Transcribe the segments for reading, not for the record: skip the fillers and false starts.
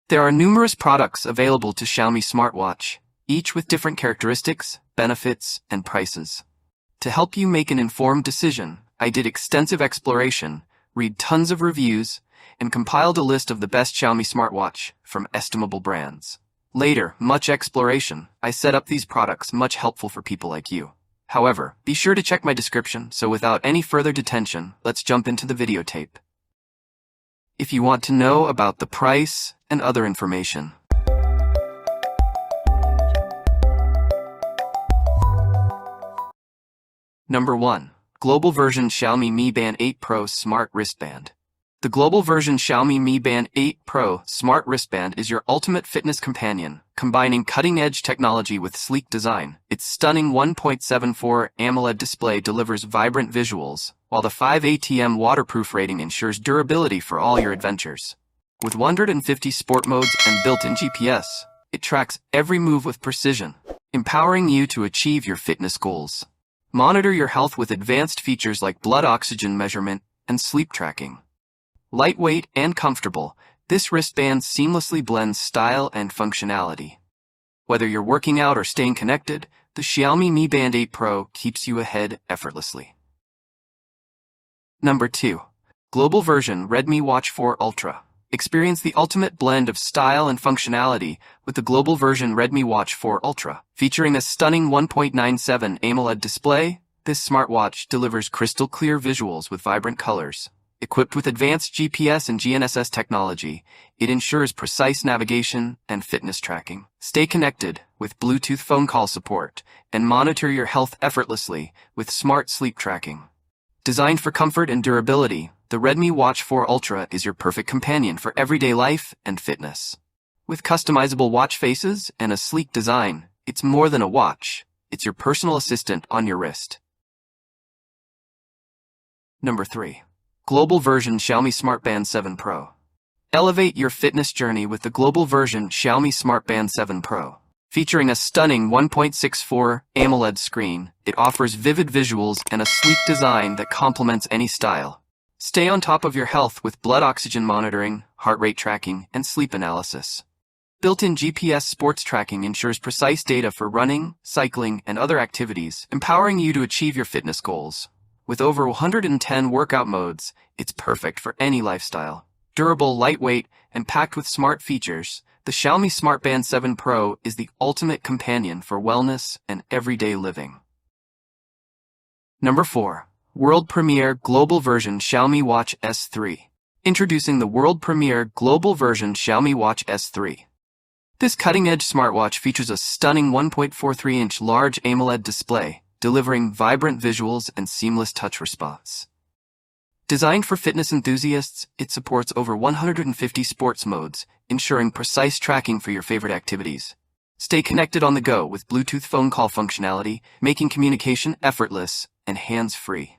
There are numerous products available to Xiaomi smartwatch, each with different characteristics, benefits, and prices. To help you make an informed decision, I did extensive exploration, read tons of reviews, and compiled a list of the best Xiaomi smartwatch from estimable brands. Later, much exploration, I set up these products much helpful for people like you. However, be sure to check my description, so without any further detention, let's jump into the videotape. If you want to know about the price and other information. Number 1. Global version Xiaomi Mi Band 8 Pro Smart Wristband. The global version Xiaomi Mi Band 8 Pro Smart Wristband is your ultimate fitness companion, combining cutting-edge technology with sleek design. Its stunning 1.74 AMOLED display delivers vibrant visuals, while the 5 ATM waterproof rating ensures durability for all your adventures. With 150 sport modes and built-in GPS, it tracks every move with precision, empowering you to achieve your fitness goals. Monitor your health with advanced features like blood oxygen measurement and sleep tracking. Lightweight and comfortable, this wristband seamlessly blends style and functionality. Whether you're working out or staying connected, the Xiaomi Mi Band 8 Pro keeps you ahead effortlessly. Number 2. Global version Redmi Watch 4 Ultra. Experience the ultimate blend of style and functionality with the global version Redmi Watch 4 Ultra. Featuring a stunning 1.97 AMOLED display, this smartwatch delivers crystal-clear visuals with vibrant colors. Equipped with advanced GPS and GNSS technology, it ensures precise navigation and fitness tracking. Stay connected with Bluetooth phone call support and monitor your health effortlessly with smart sleep tracking. Designed for comfort and durability, the Redmi Watch 4 Ultra is your perfect companion for everyday life and fitness. With customizable watch faces and a sleek design, it's more than a watch. It's your personal assistant on your wrist. Number 3. Global version Xiaomi Smart Band 7 Pro. Elevate your fitness journey with the global version Xiaomi Smart Band 7 Pro. Featuring a stunning 1.64 AMOLED screen, it offers vivid visuals and a sleek design that complements any style. Stay on top of your health with blood oxygen monitoring, heart rate tracking, and sleep analysis. Built-in GPS sports tracking ensures precise data for running, cycling, and other activities, empowering you to achieve your fitness goals. With over 110 workout modes, it's perfect for any lifestyle. Durable, lightweight, and packed with smart features, the Xiaomi Smart Band 7 Pro is the ultimate companion for wellness and everyday living. Number 4. World Premiere Global Version Xiaomi Watch S3. Introducing the world premiere global version Xiaomi Watch S3. This cutting-edge smartwatch features a stunning 1.43-inch large AMOLED display, delivering vibrant visuals and seamless touch response. Designed for fitness enthusiasts, it supports over 150 sports modes, ensuring precise tracking for your favorite activities. Stay connected on the go with Bluetooth phone call functionality, making communication effortless and hands-free.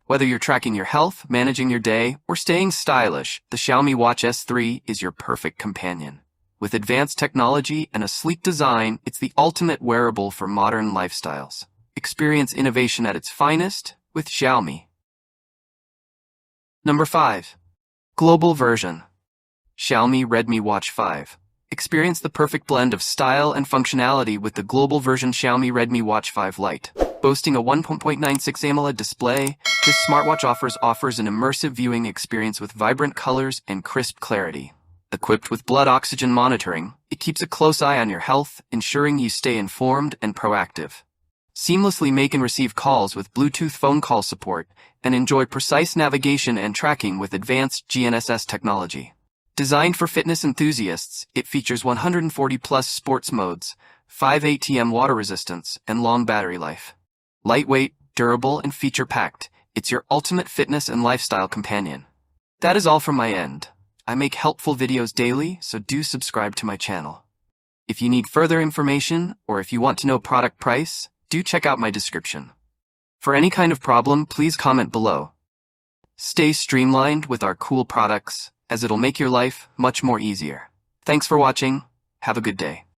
Whether you're tracking your health, managing your day, or staying stylish, the Xiaomi Watch S3 is your perfect companion. With advanced technology and a sleek design, it's the ultimate wearable for modern lifestyles. Experience innovation at its finest with Xiaomi. Number 5. Global version Xiaomi Redmi Watch 5. Experience the perfect blend of style and functionality with the global version Xiaomi Redmi Watch 5 Lite. Boasting a 1.96 AMOLED display, this smartwatch offers an immersive viewing experience with vibrant colors and crisp clarity. Equipped with blood oxygen monitoring, it keeps a close eye on your health, ensuring you stay informed and proactive. Seamlessly make and receive calls with Bluetooth phone call support, and enjoy precise navigation and tracking with advanced GNSS technology. Designed for fitness enthusiasts, it features 140+ sports modes, 5 ATM water resistance, and long battery life. Lightweight, durable, and feature-packed, it's your ultimate fitness and lifestyle companion. That is all from my end. I make helpful videos daily, so do subscribe to my channel. If you need further information, or if you want to know product price, do check out my description. For any kind of problem, please comment below. Stay streamlined with our cool products, as it'll make your life much more easier. Thanks for watching. Have a good day.